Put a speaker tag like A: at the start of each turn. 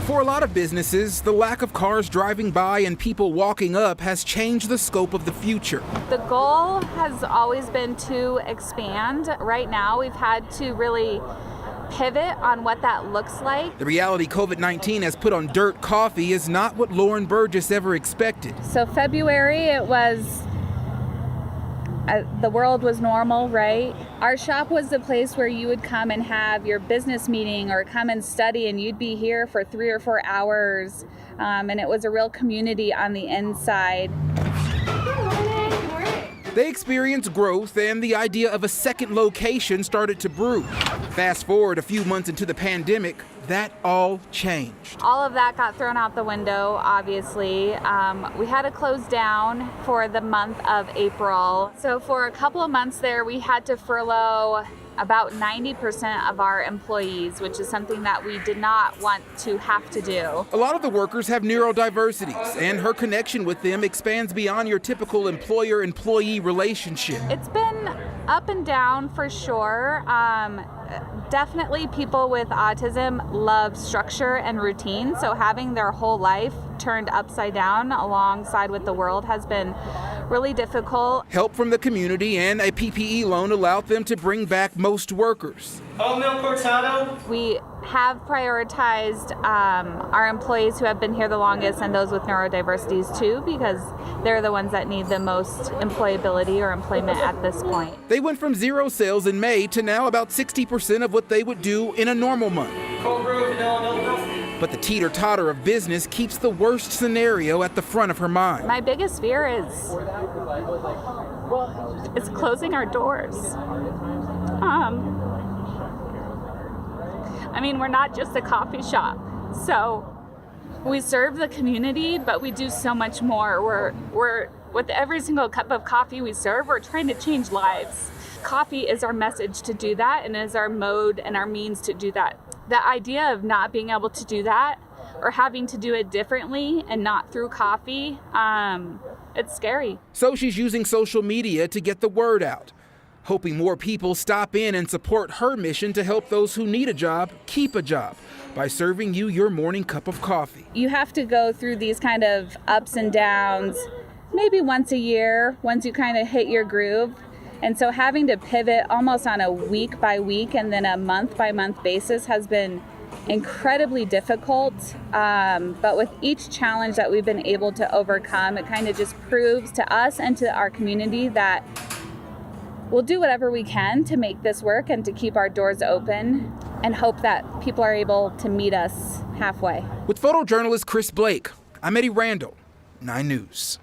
A: For a lot of businesses, the lack of cars driving by and people walking up has changed the scope of the future.
B: The goal has always been to expand. Right now, we've had to really pivot on what that looks like.
A: The reality COVID-19 has put on Dirt Coffee is not what Lauren Burgess ever expected.
B: So February, it was the world was normal, right? Our shop was the place where you would come and have your business meeting or come and study, and you'd be here for 3 or 4 hours. And it was a real community on the inside.
A: They experienced growth, and the idea of a second location started to brew. Fast forward a few months into the pandemic, that all changed.
B: All of that got thrown out the window, obviously. We had to close down for the month of April. So for a couple of months there, we had to furlough about 90% of our employees, which is something that we did not want to have to do.
A: A lot of the workers have neurodiversities, and her connection with them expands beyond your typical employer-employee relationship.
B: It's been up and down for sure. Definitely people with autism love structure and routine, so having their whole life turned upside down alongside with the world has been really difficult.
A: Help from the community and a PPE loan allowed them to bring back most workers.
C: Oat milk cortado.
B: We have prioritized our employees who have been here the longest and those with neurodiversities too, because they're the ones that need the most employability or employment at this point.
A: They went from 0 sales in May to now about 60% of what they would do in a normal month.
C: Cold brew, vanilla milk.
A: But the teeter-totter of business keeps the worst scenario at the front of her mind.
B: My biggest fear is closing our doors. I mean, we're not just a coffee shop, so we serve the community, but we do so much more. We're with every single cup of coffee we serve, we're trying to change lives. Coffee is our message to do that, and is our mode and our means to do that. The idea of not being able to do that or having to do it differently and not through coffee, it's scary.
A: So she's using social media to get the word out, hoping more people stop in and support her mission to help those who need a job keep a job by serving you your morning cup of coffee.
B: You have to go through these kind of ups and downs maybe once a year, once you kind of hit your groove. And so having to pivot almost on a week by week and then a month by month basis has been incredibly difficult. But with each challenge that we've been able to overcome, it kind of just proves to us and to our community that we'll do whatever we can to make this work and to keep our doors open and hope that people are able to meet us halfway.
A: With photojournalist Chris Blake, I'm Eddie Randall, 9 News.